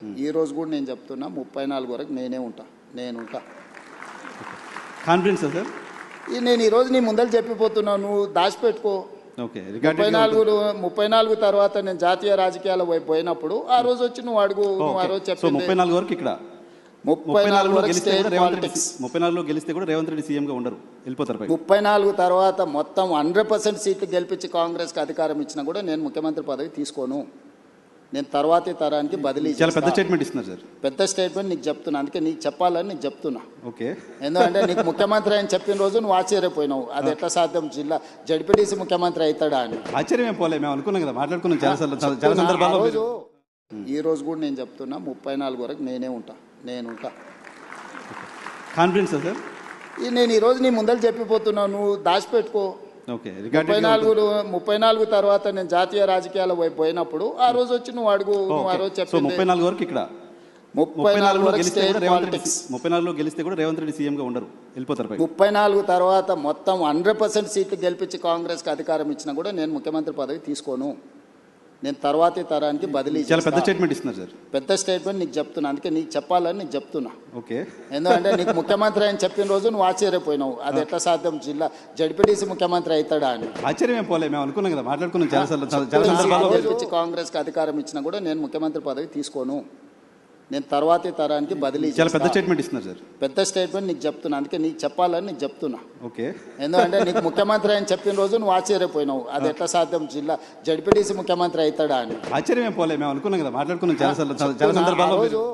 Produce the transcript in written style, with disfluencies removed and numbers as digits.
ఈ రోజు కూడా నేను చెప్తున్నా 34 వరకు నేనుంటా. Confidence sir? నేను ఈ రోజు నీ ముందర చెప్పిపోతున్నాను, నువ్వు దాచిపెట్టుకో. ఓకే. 34 తర్వాత నేను జాతీయ రాజకీయాల వైపు పోయినప్పుడు ఆ రోజు వచ్చి నువ్వు అడుగు. నువ్వు ఆ రోజు చెప్పి 34 వరకు ఇక్కడ 34 వరకు స్టేట్ పాలిటిక్స్. 34లో గెలిస్తే కూడా రేవంత్ రెడ్డి సీఎంగా ఉండరు, వెళ్ళిపోతారు. 34 తర్వాత మొత్తం 100% సీట్లు గెలిపించి కాంగ్రెస్కి అధికారం ఇచ్చినా కూడా నేను ముఖ్యమంత్రి పదవి తీసుకోను. నేను తర్వాతి తరానికి బదిలీ. చాలా పెద్ద స్టేట్మెంట్ ఇస్తున్నారు సార్. పెద్ద స్టేట్మెంట్ నీకు చెప్తున్నా, అందుకే నీకు చెప్పాలని నీకు చెప్తున్నా. ఓకే. ఎందుకంటే నీకు ముఖ్యమంత్రి అని చెప్పిన రోజు నువ్వు ఆశ్చర్యపోయినావు, అది ఎట్లా సాధ్యం, జిల్లా జడ్పీటీసీ ముఖ్యమంత్రి అవుతాడా అని. ఆశ్చర్యం ఏం పోలే, మేము అనుకున్నాం కదా, మాట్లాడుకున్నాం చాలా సందర్భాల్లో. ఈ రోజు కూడా నేను చెప్తున్నా 34 వరకు నేనుంటా. Confidence sir? నేను ఈ రోజు నీ ముందర చెప్పిపోతున్నాను, నువ్వు దాచిపెట్టుకో. ఓకే. 34 తర్వాత నేను జాతీయ రాజకీయాల వైపు పోయినప్పుడు ఆ రోజు వచ్చి నువ్వు అడుగు. నువ్వు ఆ రోజు చెప్పి 34 వరకు ఇక్కడ 34 వరకు స్టేట్ పాలిటిక్స్. 34లో గెలిస్తే కూడా రేవంత్ రెడ్డి సీఎంగా ఉండరు, వెళ్ళిపోతారు. 34 తర్వాత మొత్తం 100% సీట్లు గెలిపించి కాంగ్రెస్కి అధికారం ఇచ్చినా కూడా నేను ముఖ్యమంత్రి పదవి తీసుకోను. నేను తర్వాతి తరానికి బదిలీ. చాలా పెద్ద స్టేట్మెంట్ ఇస్తున్నారు సార్. పెద్ద స్టేట్మెంట్ నీకు చెప్తున్నా, అందుకే నీకు చెప్పాలని నీకు చెప్తున్నా. ఓకే. ఎందుకంటే నీకు ముఖ్యమంత్రి అని చెప్పిన రోజు నువ్వు ఆశ్చర్యపోయినావు, అది ఎట్లా సాధ్యం, జిల్లా జడ్పీటీసీ ముఖ్యమంత్రి అవుతాడా అని. ఆశ్చర్యం ఏం పోలే, మేము అనుకున్నాం కదా, మాట్లాడుకున్నాం చాలా సందర్భాల్లో. గెలిపించి కాంగ్రెస్కి అధికారం ఇచ్చినా కూడా నేను ముఖ్యమంత్రి పదవి తీసుకోను. నేను తర్వాతి తరానికి బదిలీ. చాలా పెద్ద స్టేట్మెంట్ ఇస్తున్నారు సార్. పెద్ద స్టేట్మెంట్ నీకు చెప్తున్నా, అందుకే నీకు చెప్పాలని నీకు చెప్తున్నా. ఓకే. ఎందుకంటే నీకు ముఖ్యమంత్రి అని చెప్పిన రోజు నువ్వు ఆశ్చర్యపోయినావు, అది ఎట్లా సాధ్యం, జిల్లా జడ్పీటీసీ ముఖ్యమంత్రి అవుతాడా అని. ఆశ్చర్యం ఏం పోలే, మేము అనుకున్నాం కదా, మాట్లాడుకున్నాం చాలా సందర్భాల్లో.